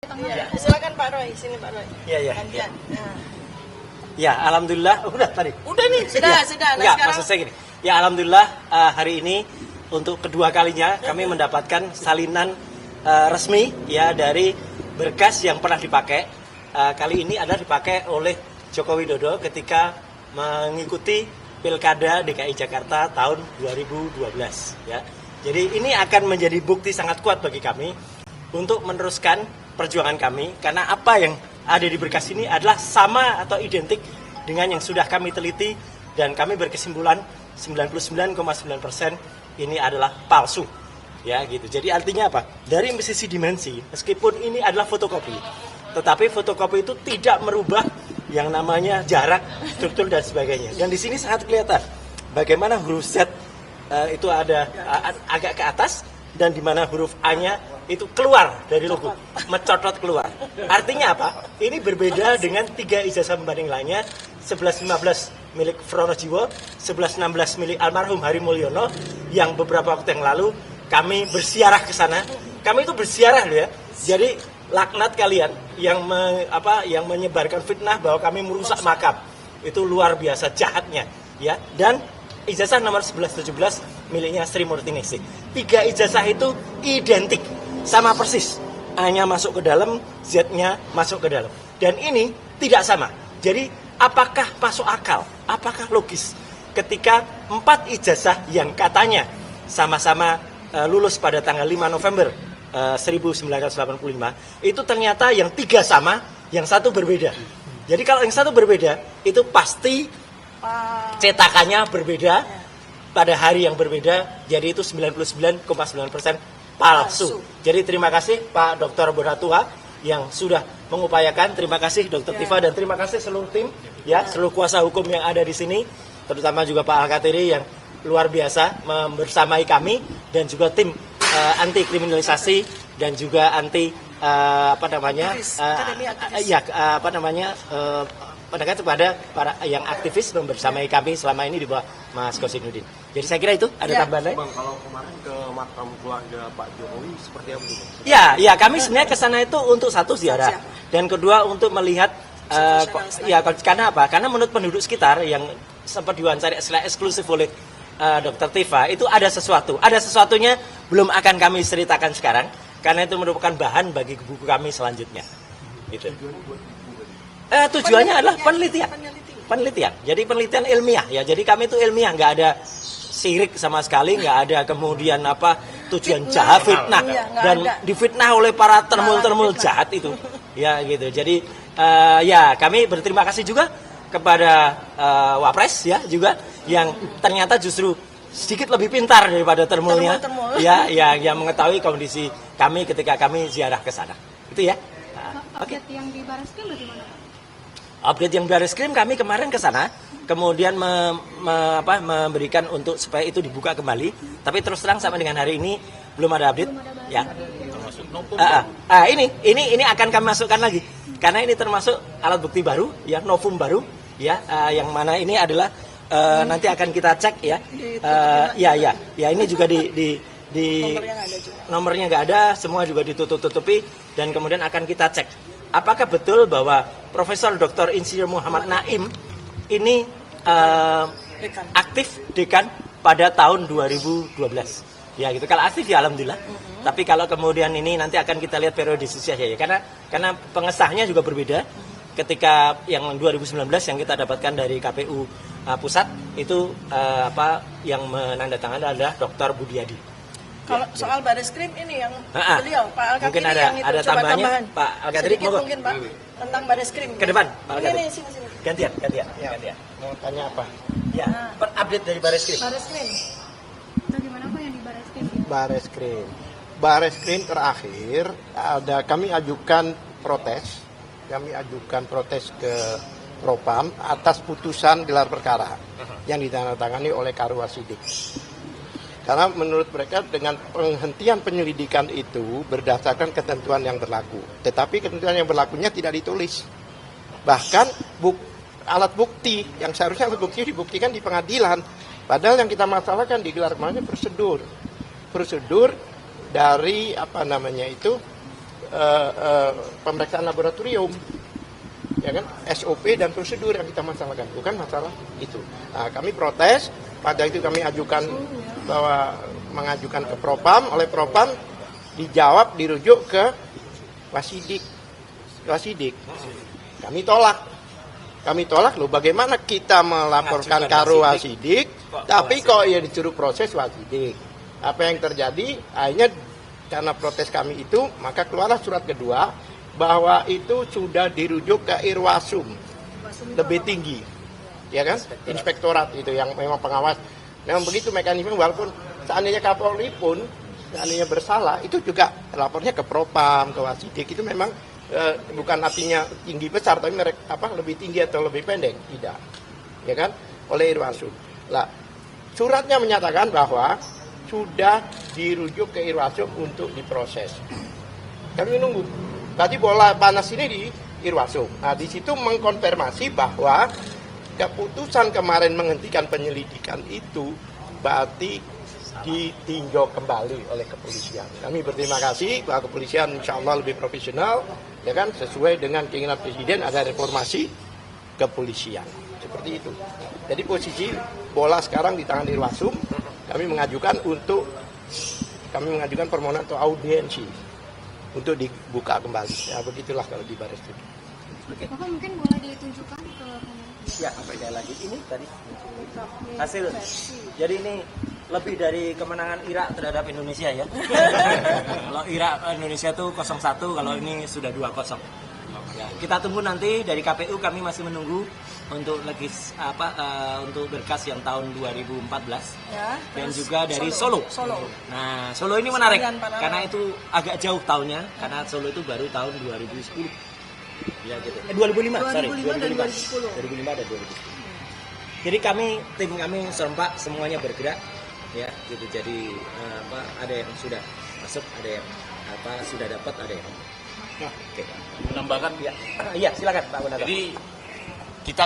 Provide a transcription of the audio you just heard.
Ya, silakan Pak Roy, sini Pak Roy. Iya. Gantian. Nah. Ya, alhamdulillah. Udah tadi. Udah nih, sudah. Nah, Enggak, sekarang maksud saya gini. Ya, alhamdulillah hari ini untuk kedua kalinya kami mendapatkan salinan resmi ya dari berkas yang pernah dipakai. Kali ini adalah dipakai oleh Joko Widodo ketika mengikuti Pilkada DKI Jakarta tahun 2012 ya. Jadi ini akan menjadi bukti sangat kuat bagi kami untuk meneruskan perjuangan kami, karena apa yang ada di berkas ini adalah sama atau identik dengan yang sudah kami teliti, dan kami berkesimpulan 99,9% ini adalah palsu ya gitu. Jadi artinya apa? Dari sisi dimensi, meskipun ini adalah fotokopi, tetapi fotokopi itu tidak merubah yang namanya jarak, struktur dan sebagainya. Dan di sini sangat kelihatan bagaimana huruf Z itu ada agak ke atas, dan di mana huruf A-nya itu keluar dari logo, mencotot keluar. Artinya apa? Ini berbeda dengan 3 ijazah pembanding lainnya, 1115 milik Fronojiwo, 1116 milik almarhum Hari Mulyono, yang beberapa waktu yang lalu kami bersiarah ke sana. Kami itu bersiarah loh ya. Jadi laknat kalian yang yang menyebarkan fitnah bahwa kami merusak makam. Itu luar biasa jahatnya ya. Dan ijazah nomor 1117 miliknya Sri Murtiningsih. 3 ijazah itu identik, sama persis. A-nya masuk ke dalam, Z-nya masuk ke dalam. Dan ini tidak sama. Jadi apakah masuk akal? Apakah logis ketika 4 ijazah yang katanya sama-sama lulus pada tanggal 5 November 1985 itu ternyata yang 3 sama, yang 1 berbeda. Jadi kalau yang 1 berbeda itu pasti cetakannya berbeda pada hari yang berbeda, jadi itu 99,9% palsu. Jadi terima kasih Pak Dr. Bonatua yang sudah mengupayakan. Terima kasih Dr. Tifa, dan terima kasih seluruh tim ya, seluruh kuasa hukum yang ada di sini, terutama juga Pak Al-Katiri yang luar biasa membersamai kami, dan juga tim anti kriminalisasi dan juga anti pendekatan kepada para yang aktivis membersamai kami selama ini di bawah Mas Kosinudin. Jadi saya kira itu ada tambahan lain. Bang, kalau kemarin ke makam keluarga Pak Jokowi seperti apa itu? Ya kami sebenarnya ke sana itu untuk satu ziarah, dan kedua untuk melihat karena apa? Karena menurut penduduk sekitar yang sempat diwawancara secara eksklusif oleh Dr. Tifa, itu ada sesuatu. Ada sesuatunya belum akan kami ceritakan sekarang, karena itu merupakan bahan bagi buku kami selanjutnya. Gitu. Tujuannya adalah penelitian. Jadi penelitian ilmiah ya. Jadi kami itu ilmiah, nggak ada sirik sama sekali, nggak ada kemudian tujuan jahat, fitnah, dan difitnah oleh para termul jahat itu. Ya gitu. Jadi kami berterima kasih juga kepada Wapres ya juga, yang ternyata justru sedikit lebih pintar daripada termulnya. Ya, yang mengetahui kondisi kami ketika kami ziarah ke sana. Itu ya. Update yang di Barreskrim bagaimana? Update yang Barreskrim, kami kemarin ke sana, kemudian memberikan untuk supaya itu dibuka kembali. Tapi terus terang sampai dengan hari ini belum ada update. Ya. Ini akan kami masukkan lagi, karena ini termasuk alat bukti baru, ya, novum baru, ya, yang mana ini adalah nanti akan kita cek ya. Ini juga di nomornya nggak ada, semua juga ditutup-tutupi, dan kemudian akan kita cek apakah betul bahwa Profesor Dr. Insinyur Muhammad Naim ini aktif dekan pada tahun 2012. Ya gitu. Kalau aktif ya alhamdulillah. Tapi kalau kemudian ini nanti akan kita lihat periodisitasnya ya. Karena pengesahnya juga berbeda. Ketika yang 2019 yang kita dapatkan dari KPU pusat itu yang menandatangani adalah Dr. Budiadi. Kalau soal Barreskrim ini yang beliau Pak Al-Katiri mungkin yang itu ada coba tambahannya, tambahan. Pak Al-Katiri mungkin Pak tentang Barreskrim. Ke depan, Pak Al-Katiri. Sini. Gantian. Mau tanya apa? Ya, update dari Barreskrim. Bagaimana Pak yang di Barreskrim? Barreskrim terakhir kami ajukan protes. Ke Propam atas putusan gelar perkara yang ditandatangani oleh Karwasidik. Karena menurut mereka dengan penghentian penyelidikan itu berdasarkan ketentuan yang berlaku. Tetapi ketentuan yang berlakunya tidak ditulis. Bahkan alat bukti yang seharusnya alat bukti dibuktikan di pengadilan. Padahal yang kita masalahkan di gelar kemarin prosedur dari pemeriksaan laboratorium, ya kan, SOP dan prosedur yang kita masalahkan, bukan masalah itu. Nah, kami protes, pada itu kami ajukan mengajukan ke Propam, oleh Propam dijawab dirujuk ke Wasidik. Kami tolak loh, bagaimana kita melaporkan karo Wasidik, tapi kok ya disuruh proses Wasidik. Apa yang terjadi, akhirnya karena protes kami itu, maka keluarlah surat kedua, bahwa itu sudah dirujuk ke Irwasum, lebih tinggi, ya kan, inspektorat itu yang memang pengawas. Memang begitu mekanisme, walaupun seandainya Kapolri pun, seandainya bersalah, itu juga lapornya ke Propam, ke Wasidik, itu memang bukan artinya tinggi besar, tapi mereka lebih tinggi atau lebih pendek, tidak, ya kan, oleh Irwasum. Lah, suratnya menyatakan bahwa sudah dirujuk ke Irwasum untuk diproses. Kami menunggu. Tadi bola panas ini di Irwasum. Nah, di situ mengkonfirmasi bahwa keputusan kemarin menghentikan penyelidikan itu berarti ditinjau kembali oleh kepolisian. Kami berterima kasih bahwa kepolisian insya Allah lebih profesional, ya kan, sesuai dengan keinginan Presiden ada reformasi kepolisian. Seperti itu. Jadi posisi bola sekarang di tangan Irwasum. Kami mengajukan permohonan atau audiensi untuk dibuka kembali. Ya begitulah kalau di Barreskrim. Bapak mungkin boleh ditunjukkan ke Ya, sekali lagi ini tadi hasil. Jadi ini lebih dari kemenangan Irak terhadap Indonesia ya. Kalau Irak Indonesia itu 0-1, kalau ini sudah 2-0. Ya, kita tunggu nanti dari KPU, kami masih menunggu untuk untuk berkas yang tahun 2014 Ya, dan terus juga dari Solo. Nah, Solo ini menarik karena itu agak jauh tahunnya, karena Solo itu baru tahun 2010. Ya gitu. 2005 dan 2010. 2005 dan 2010. Jadi tim kami serempak semuanya bergerak ya gitu. Jadi ada yang sudah masuk, ada yang sudah dapat, ada yang. Oke. Menambahkan ya. Iya, silakan Pak Bonato. Jadi kita